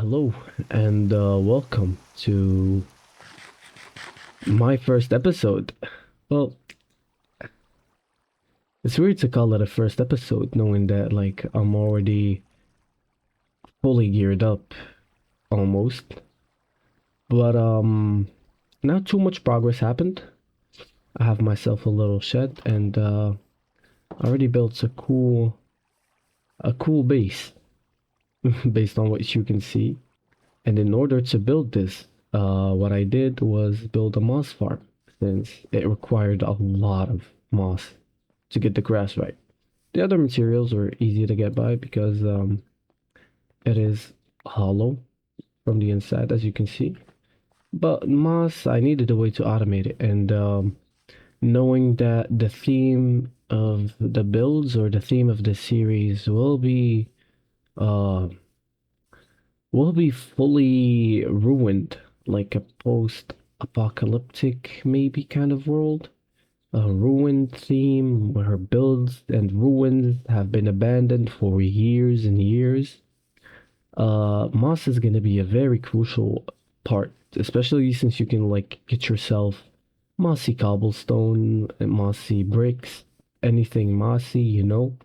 Hello and welcome to my first episode. Well, it's weird to call it a first episode knowing that I'm already fully geared up almost. But not too much progress happened. I have myself a little shed and I already built a cool base based on what you can see. And in order to build this, what I did was build a moss farm since it required a lot of moss to get the grass right. The other materials were easy to get by because it is hollow from the inside, as you can see. But moss, I needed a way to automate it, and knowing that the theme of the builds or the theme of the series uh will be fully ruined, like a post-apocalyptic maybe kind of world. A ruined theme where builds and ruins have been abandoned for years and years. Moss is gonna be a very crucial part, especially since you can get yourself mossy cobblestone and mossy bricks, anything mossy. You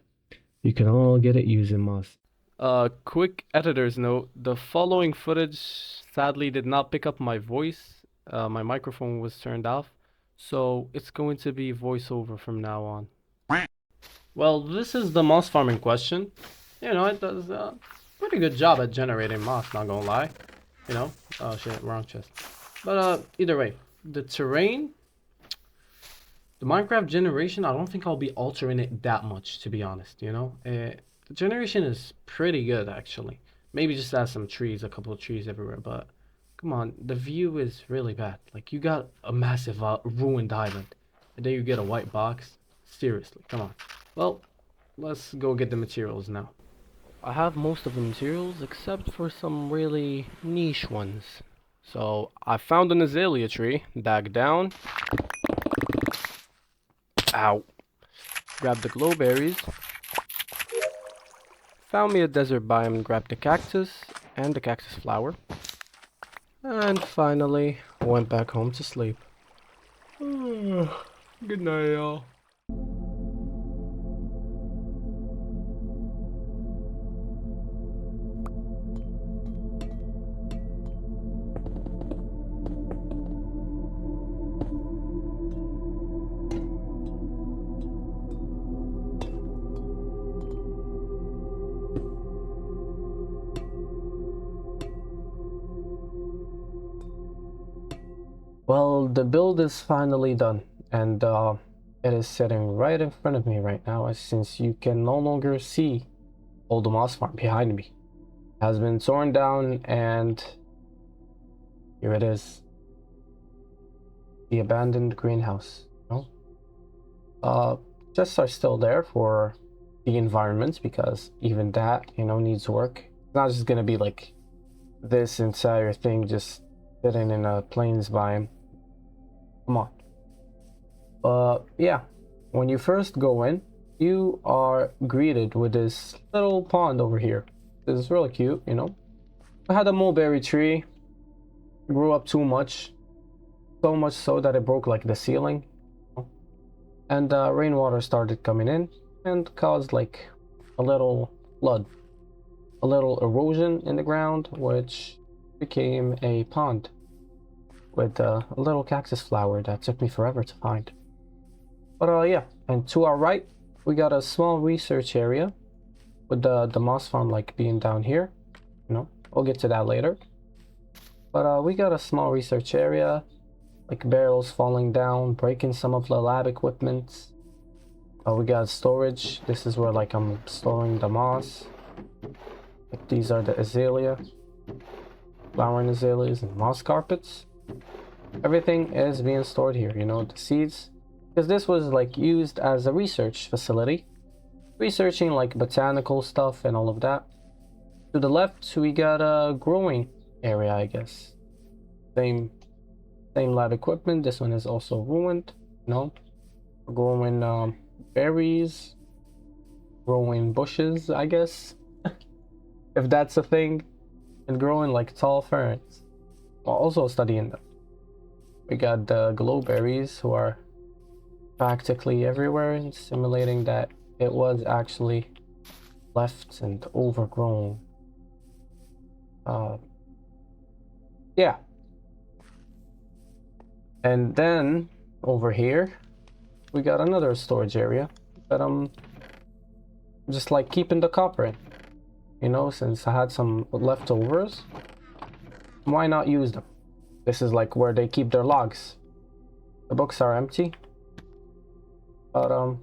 can all get it using moss. Quick editor's note. The following footage sadly did not pick up my voice. My microphone was turned off, so it's going to be voiceover from now on. Well, this is the moss farm in question. It does a pretty good job at generating moss, not gonna lie. Oh shit, wrong chest. But either way, the terrain, the Minecraft generation, I don't think I'll be altering it that much, to be honest, the generation is pretty good, actually. Maybe just add some trees, a couple of trees everywhere, but come on, the view is really bad. Like, you got a massive ruined island, and then you get a white box. Seriously, come on. Well, let's go get the materials now. I have most of the materials except for some really niche ones. So, I found an azalea tree, dug down. Ow. Grab the glowberries. Found me a desert biome and grabbed the cactus and the cactus flower. And finally, went back home to sleep. Good night, y'all. Well, the build is finally done, and it is sitting right in front of me right now, since you can no longer see Old Moss Farm behind me. It has been torn down, and here it is, the abandoned greenhouse. Chests are still there for the environment because even that, needs work. It's not just gonna be like this entire thing just sitting in a plains biome. Come on. Yeah, when you first go in, you are greeted with this little pond over here. This is really cute. I had a mulberry tree, grew up too much, so much so that it broke like the ceiling, and rainwater started coming in and caused like a little flood, a little erosion in the ground, which became a pond with a little cactus flower that took me forever to find. But yeah, and to our right, we got a small research area with the moss farm like being down here. We'll get to that later. But we got a small research area, like barrels falling down, breaking some of the lab equipment. We got storage. This is where like I'm storing the moss. Like these are the azalea, flowering azaleas and moss carpets. Everything is being stored here, the seeds, because this was like used as a research facility, researching like botanical stuff and all of that. To the left, we got a growing area, I guess. Same lab equipment. This one is also ruined. Growing berries, growing bushes, I guess, if that's a thing. and growing like tall ferns while also studying them. We got the glowberries who are practically everywhere and simulating that it was actually left and overgrown. Yeah. And then over here we got another storage area that I'm just like keeping the copper in. You know, since I had some leftovers, why not use them? This is like where they keep their logs. The books are empty, but I'm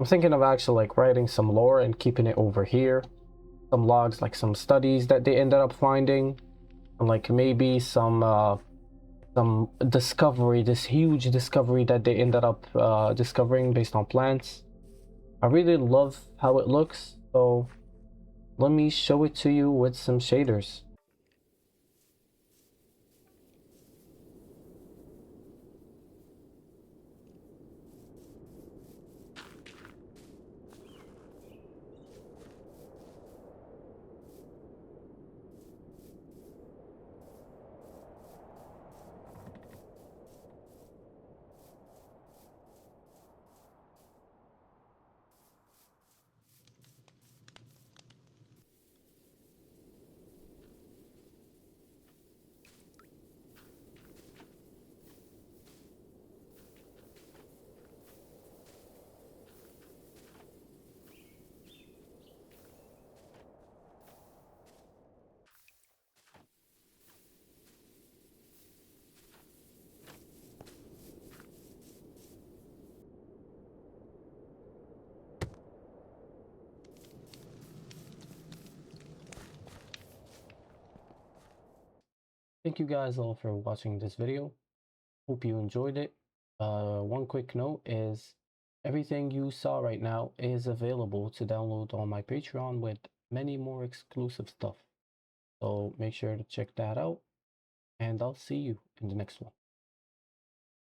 thinking of actually like writing some lore and keeping it over here. Some logs, like some studies that they ended up finding, and like maybe some discovery, this huge discovery that they ended up discovering based on plants. I really love how it looks, so let me show it to you with some shaders. Thank you guys all for watching this video. Hope you enjoyed it. One quick note is everything you saw right now is available to download on my Patreon with many more exclusive stuff. So make sure to check that out, and I'll see you in the next one.